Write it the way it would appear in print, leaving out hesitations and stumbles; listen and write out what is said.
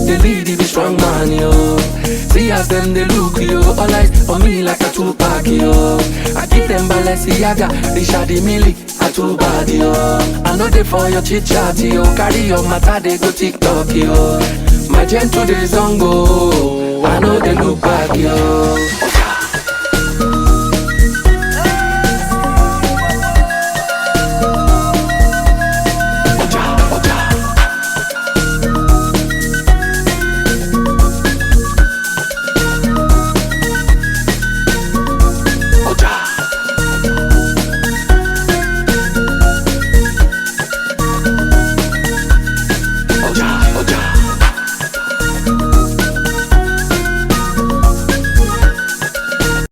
They lead the strong man, yo. See as them they look, yo. All eyes on me like a two-pack, yo. I give them Balenciaga, Richard Mille, a two-bad, yo. I know they for your chit-chat, yo. Carry your matter, they go TikTok, yo. My gentle days on go, I know they look back, yo.